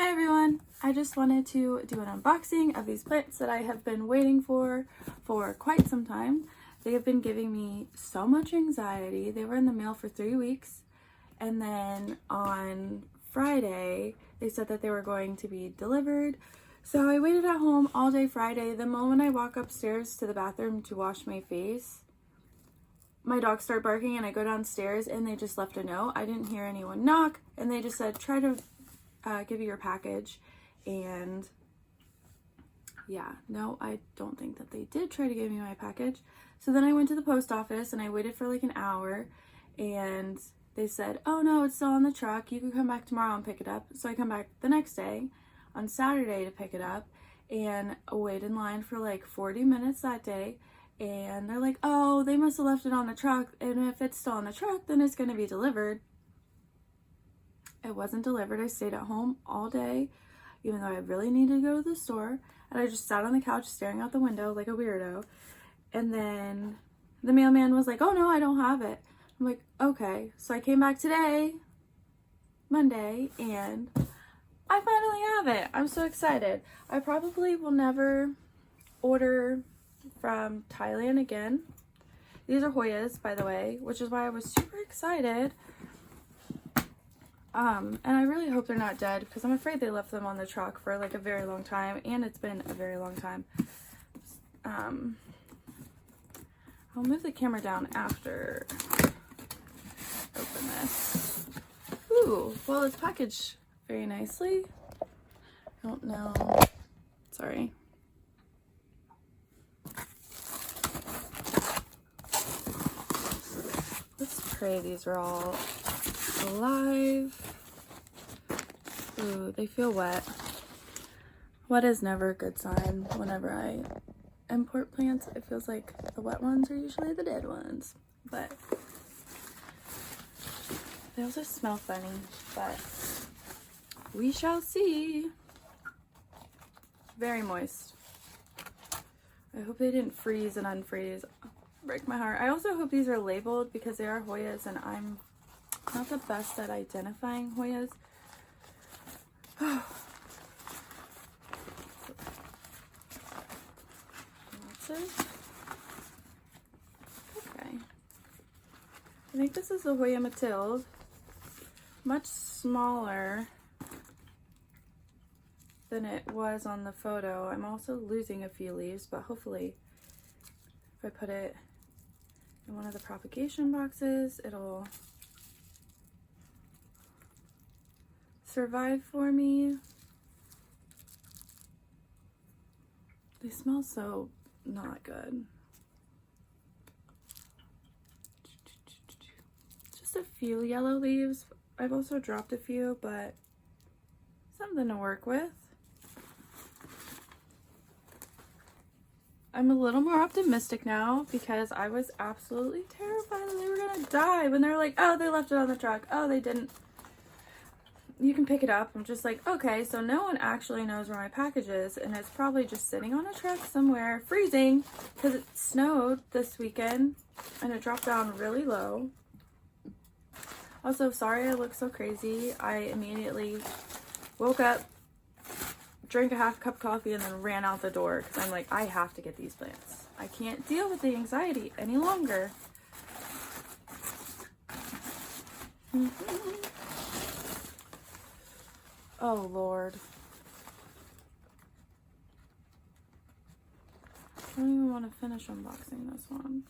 Hi everyone! I just wanted to do an unboxing of these plants that I have been waiting for quite some time. They have been giving me so much anxiety. They were in the mail for 3 weeks, and then on Friday they said that they were going to be delivered. So I waited at home all day Friday. The moment I walk upstairs to the bathroom to wash my face, my dogs start barking and I go downstairs and they just left a note. I didn't hear anyone knock, and they just said, try to give you your package. And yeah, no, I don't think that they did try to give me my package. So then I went to the post office and I waited for like an hour, and they said, oh no, it's still on the truck, you can come back tomorrow and pick it up. So I come back the next day on Saturday to pick it up, and wait in line for like 40 minutes that day. And they're like, oh, they must have left it on the truck, and if it's still on the truck, then it's going to be delivered. It wasn't delivered. I stayed at home all day, even though I really needed to go to the store. And I just sat on the couch staring out the window like a weirdo. And then the mailman was like, oh no, I don't have it. I'm like, okay. So I came back today, Monday, and I finally have it. I'm so excited. I probably will never order from Thailand again. These are Hoyas, by the way, which is why I was super excited. And I really hope they're not dead, because I'm afraid they left them on the truck for like a very long time, and it's been a very long time. I'll move the camera down after I open this. Ooh, well, it's packaged very nicely. I don't know. Sorry. Let's pray these are all alive. Ooh, they feel wet. Wet is never a good sign. Whenever I import plants, it feels like the wet ones are usually the dead ones. But they also smell funny, but we shall see. Very moist. I hope they didn't freeze and unfreeze. Break my heart. I also hope these are labeled, because they are Hoyas and I'm not the best at identifying Hoyas. That's it. Okay. I think this is the Hoya Matilde. Much smaller than it was on the photo. I'm also losing a few leaves, but hopefully if I put it in one of the propagation boxes, it'll survive for me. They smell so not good. Just a few yellow leaves. I've also dropped a few, but something to work with. I'm a little more optimistic now, because I was absolutely terrified that they were gonna die when they were like, oh, they left it on the truck. Oh, they didn't. You can pick it up. I'm just like, okay, so no one actually knows where my package is, and it's probably just sitting on a truck somewhere, freezing, because it snowed this weekend, and it dropped down really low. Also, sorry I look so crazy. I immediately woke up, drank a half cup of coffee, and then ran out the door, because I'm like, I have to get these plants. I can't deal with the anxiety any longer. Oh Lord. I don't even want to finish unboxing this one.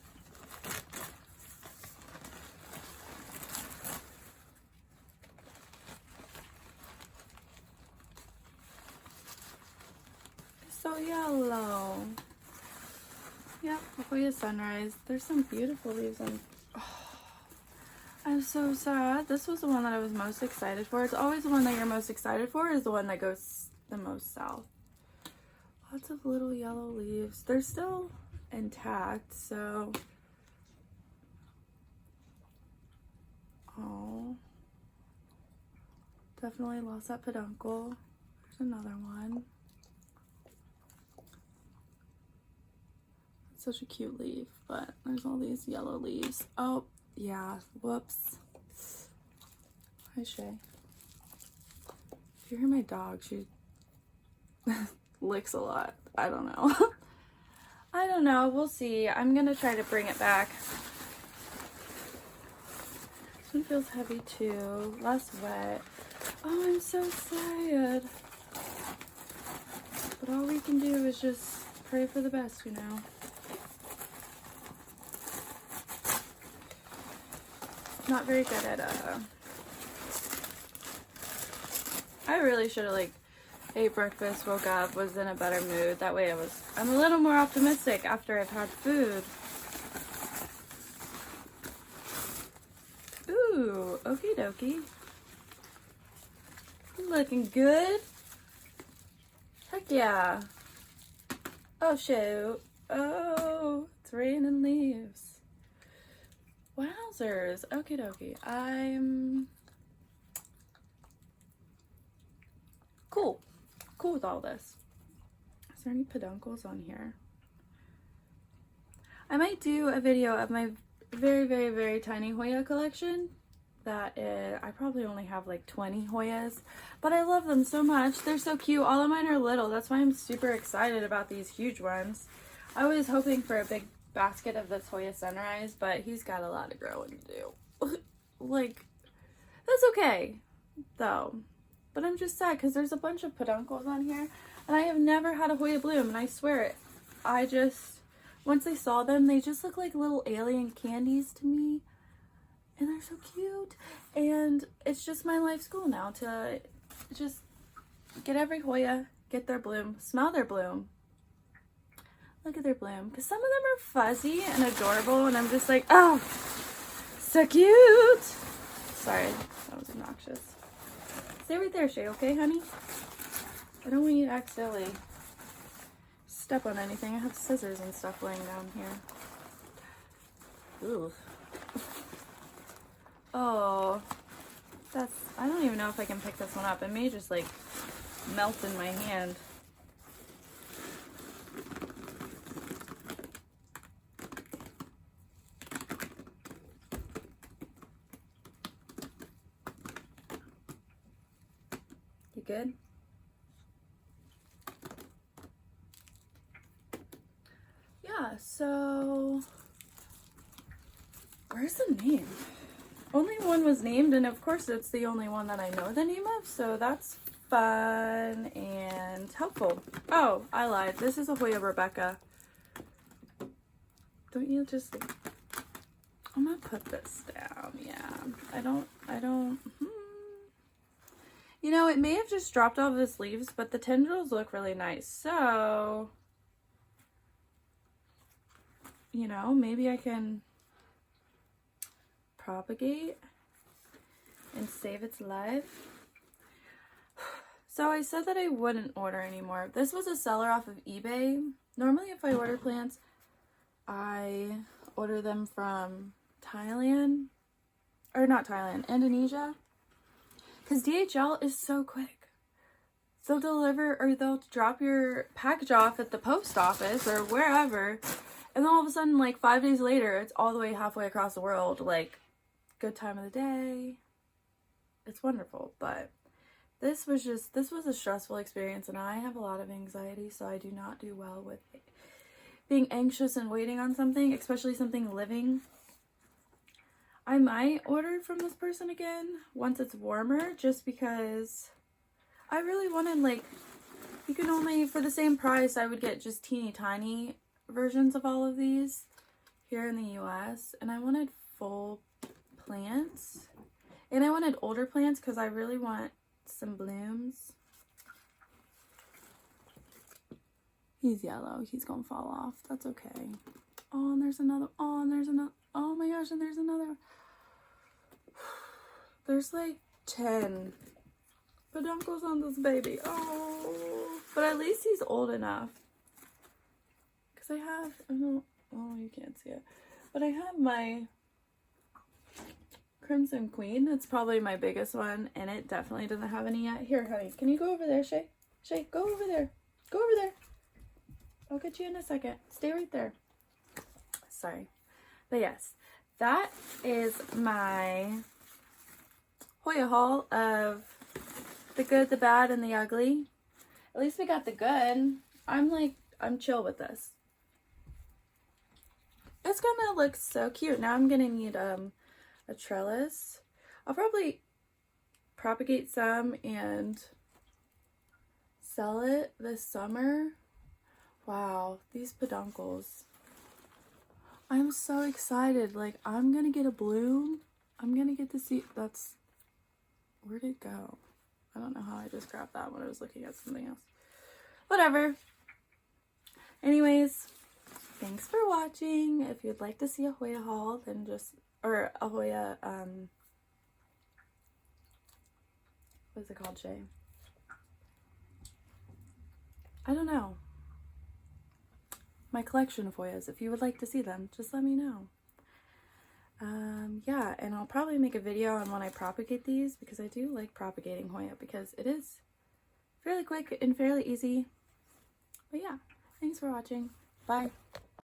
It's so yellow. Yep, Hoya Sunrise. There's some beautiful leaves on. I'm so sad. This was the one that I was most excited for. It's always the one that you're most excited for is the one that goes the most south. Lots of little yellow leaves. They're still intact, so. Oh. Definitely lost that peduncle. There's another one. It's such a cute leaf, but there's all these yellow leaves. Oh. Yeah, whoops. Hi, Shay. If you hear my dog, she licks a lot. I don't know. I don't know. We'll see. I'm gonna try to bring it back. This one feels heavy too. Less wet. Oh, I'm so sad. But all we can do is just pray for the best, you know. Not very good at I really should have like ate breakfast, woke up, was in a better mood. That way I'm a little more optimistic after I've had food. Ooh, okie dokie. Looking good. Heck yeah. Oh shoot. Oh, it's raining leaves. Wowzers. Okie dokie. I'm cool with all this. Is there any peduncles on here? I might do a video of my very, very, very tiny Hoya collection. That is, I probably only have like 20 Hoyas, but I love them so much. They're so cute. All of mine are little. That's why I'm super excited about these huge ones. I was hoping for a big basket of this Hoya Sunrise, but he's got a lot of growing to do. Like, that's okay though. But I'm just sad because there's a bunch of peduncles on here, and I have never had a Hoya bloom, and I swear it. Once I saw them, they just look like little alien candies to me, and they're so cute. And it's just my life's goal now to just get every Hoya, get their bloom, smell their bloom, look at their bloom, because some of them are fuzzy and adorable, and I'm just like, oh, so cute. Sorry, that was obnoxious. Stay right there, Shay, okay, honey? I don't want you to accidentally step on anything. I have scissors and stuff laying down here. Ooh. Oh, I don't even know if I can pick this one up. It may just like melt in my hand. You good? Yeah, so where's the name? Only one was named, and of course it's the only one that I know the name of, so that's fun and helpful. Oh, I lied. This is a Hoya Rebecca. Don't you just... I'm gonna put this down. Yeah, I don't... You know, it may have just dropped off its leaves, but the tendrils look really nice, so... You know, maybe I can propagate and save its life. So I said that I wouldn't order anymore. This was a seller off of eBay. Normally if I order plants, I order them from Thailand, or not Thailand, Indonesia, because DHL is so quick. They'll deliver, or they'll drop your package off at the post office or wherever, and then all of a sudden, like 5 days later, it's all the way halfway across the world. Like, good time of the day. It's wonderful. But this was a stressful experience, and I have a lot of anxiety, so I do not do well with being anxious and waiting on something, especially something living. I might order from this person again once it's warmer, just because I really wanted, like, you can only, for the same price, I would get just teeny tiny versions of all of these here in the US, and I wanted full plants, and I wanted older plants because I really want some blooms. He's yellow. He's gonna fall off. That's okay. Oh, and there's another. Oh, and there's another. Oh my gosh, and there's another. There's like 10 peduncles on this baby. Oh, but at least he's old enough. I have, oh, you can't see it, but I have my Crimson Queen. It's probably my biggest one, and it definitely doesn't have any yet. Here, honey, can you go over there, Shay? Shay, go over there. Go over there. I'll get you in a second. Stay right there. Sorry. But yes, that is my Hoya haul of The good, the bad, and the ugly. At least we got the good. I'm chill with this. It's gonna look so cute. Now I'm gonna need a trellis. I'll probably propagate some and sell it this summer. Wow, these peduncles. I'm so excited. Like, I'm gonna get a bloom. I'm gonna get to see, where'd it go? I don't know how I just grabbed that when I was looking at something else. Whatever. Anyways, thanks for watching. If you'd like to see a Hoya haul, then or a Hoya, what's it called, Shay? I don't know. My collection of Hoyas. If you would like to see them, just let me know. Yeah, and I'll probably make a video on when I propagate these, because I do like propagating Hoya because it is fairly quick and fairly easy. But yeah, thanks for watching. Bye.